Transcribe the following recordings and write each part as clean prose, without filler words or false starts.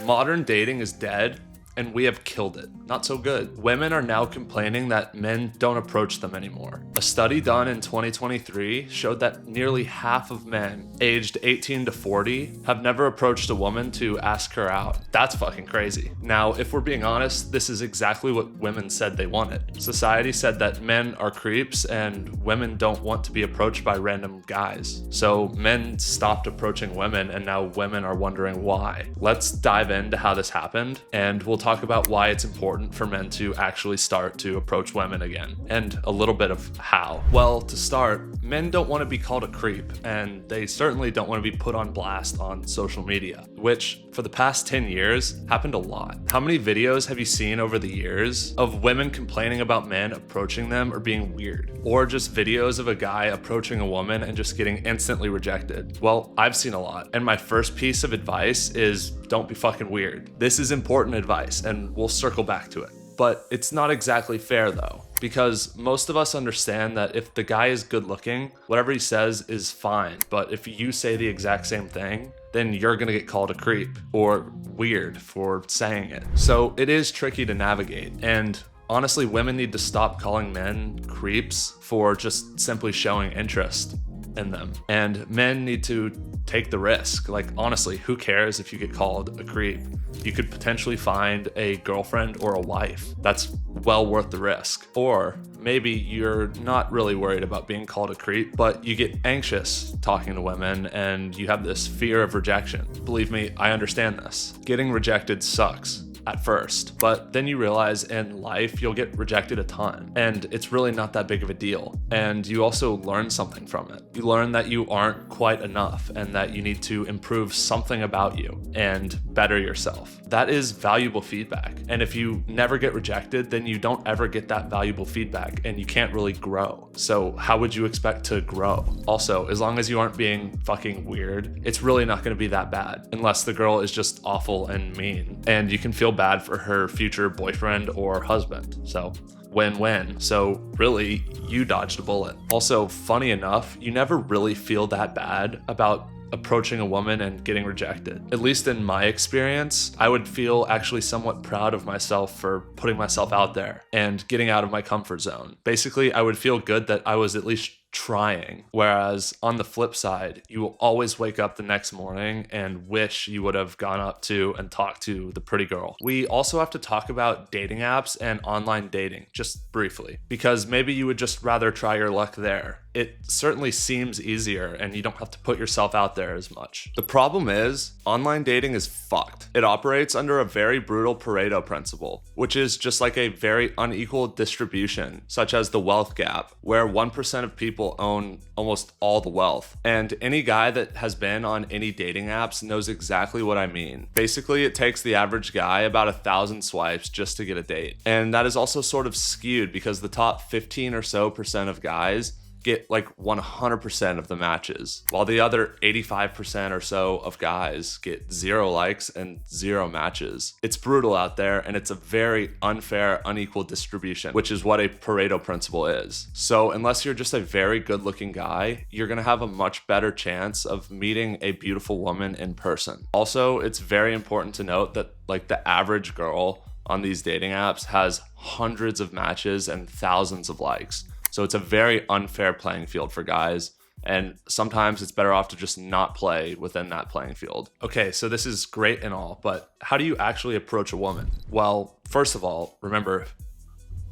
Modern dating is dead, and we have killed it. Not so good. Women are now complaining that men don't approach them anymore. A study done in 2023 showed that nearly half of men aged 18 to 40 have never approached a woman to ask her out. That's fucking crazy. Now, if we're being honest, this is exactly what women said they wanted. Society said that men are creeps and women don't want to be approached by random guys. So men stopped approaching women, and now women are wondering why. Let's dive into how this happened, and we'll talk about why it's important for men to actually start to approach women again, and a little bit of how. Well, to start, men don't want to be called a creep, and they certainly don't want to be put on blast on social media, which for the past 10 years happened a lot. How many videos have you seen over the years of women complaining about men approaching them or being weird? Or just videos of a guy approaching a woman and just getting instantly rejected? Well, I've seen a lot, and my first piece of advice is don't be fucking weird. This is important advice, and we'll circle back to it. But it's not exactly fair though, because most of us understand that if the guy is good looking, whatever he says is fine. But if you say the exact same thing, then you're gonna get called a creep or weird for saying it. So it is tricky to navigate, and honestly, women need to stop calling men creeps for just simply showing interest in them. And men need to take the risk. Like, honestly, who cares if you get called a creep? You could potentially find a girlfriend or a wife. That's well worth the risk. Or maybe you're not really worried about being called a creep, but you get anxious talking to women and you have this fear of rejection. Believe me, I understand this. Getting rejected sucks at first, but then you realize in life you'll get rejected a ton, and it's really not that big of a deal. And you also learn something from it. You learn that you aren't quite enough and that you need to improve something about you and better yourself. That is valuable feedback. And if you never get rejected, then you don't ever get that valuable feedback and you can't really grow. So how would you expect to grow? Also, as long as you aren't being fucking weird, it's really not going to be that bad, unless the girl is just awful and mean and you can feel bad for her future boyfriend or husband. So win-win. So really, you dodged a bullet. Also, funny enough, you never really feel that bad about approaching a woman and getting rejected. At least in my experience, I would feel actually somewhat proud of myself for putting myself out there and getting out of my comfort zone. Basically, I would feel good that I was at least trying. Whereas on the flip side, you will always wake up the next morning and wish you would have gone up to and talked to the pretty girl. We also have to talk about dating apps and online dating, just briefly, because maybe you would just rather try your luck there. It certainly seems easier and you don't have to put yourself out there as much. The problem is, online dating is fucked. It operates under a very brutal Pareto principle, which is just like a very unequal distribution, such as the wealth gap, where 1% of people own almost all the wealth. And any guy that has been on any dating apps knows exactly what I mean. Basically, it takes the average guy about 1,000 swipes just to get a date. And that is also sort of skewed because the top 15 or so percent of guys get like 100% of the matches, while the other 85% or so of guys get 0 likes and 0 matches. It's brutal out there, and it's a very unfair, unequal distribution, which is what a Pareto principle is. So unless you're just a very good-looking guy, you're gonna have a much better chance of meeting a beautiful woman in person. Also, it's very important to note that like the average girl on these dating apps has hundreds of matches and thousands of likes. So it's a very unfair playing field for guys, and sometimes it's better off to just not play within that playing field. Okay, so this is great and all, but how do you actually approach a woman? Well, first of all, remember,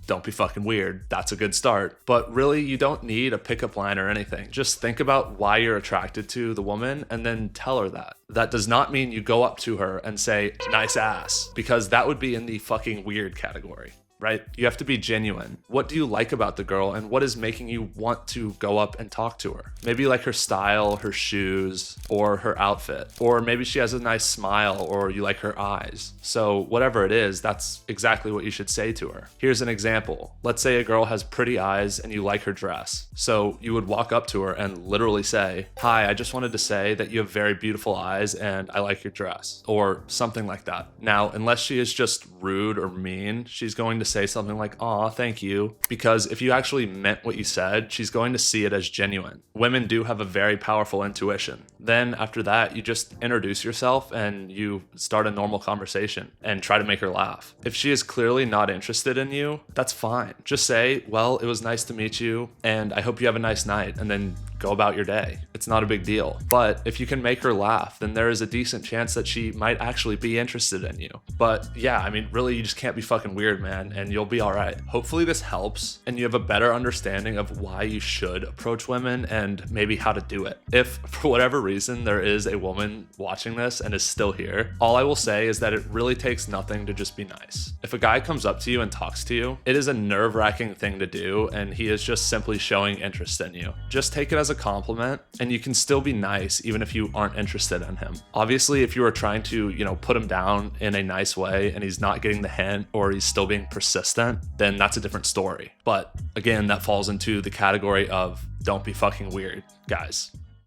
don't be fucking weird. That's a good start. But really, you don't need a pickup line or anything. Just think about why you're attracted to the woman and then tell her that. That does not mean you go up to her and say, nice ass, because that would be in the fucking weird category. Right? You have to be genuine. What do you like about the girl, and what is making you want to go up and talk to her? Maybe you like her style, her shoes, or her outfit. Or maybe she has a nice smile, or you like her eyes. So whatever it is, that's exactly what you should say to her. Here's an example. Let's say a girl has pretty eyes and you like her dress. So you would walk up to her and literally say, hi, I just wanted to say that you have very beautiful eyes and I like your dress, or something like that. Now, unless she is just rude or mean, she's going to say something like, "Aw, thank you," because if you actually meant what you said, she's going to see it as genuine. Women do have a very powerful intuition. Then after that, you just introduce yourself and you start a normal conversation and try to make her laugh. If she is clearly not interested in you, that's fine. Just say, "Well, it was nice to meet you and I hope you have a nice night," and then go about your day. It's not a big deal. But if you can make her laugh, then there is a decent chance that she might actually be interested in you. But yeah, I mean, really, you just can't be fucking weird, man, and you'll be all right. Hopefully this helps and you have a better understanding of why you should approach women and maybe how to do it. If for whatever reason there is a woman watching this and is still here, all I will say is that it really takes nothing to just be nice. If a guy comes up to you and talks to you, it is a nerve-wracking thing to do, and he is just simply showing interest in you. Just take it as a compliment, and you can still be nice even if you aren't interested in him. Obviously, if you are trying to, put him down in a nice way and he's not getting the hint or he's still being persistent, then that's a different story. But again, that falls into the category of don't be fucking weird, guys.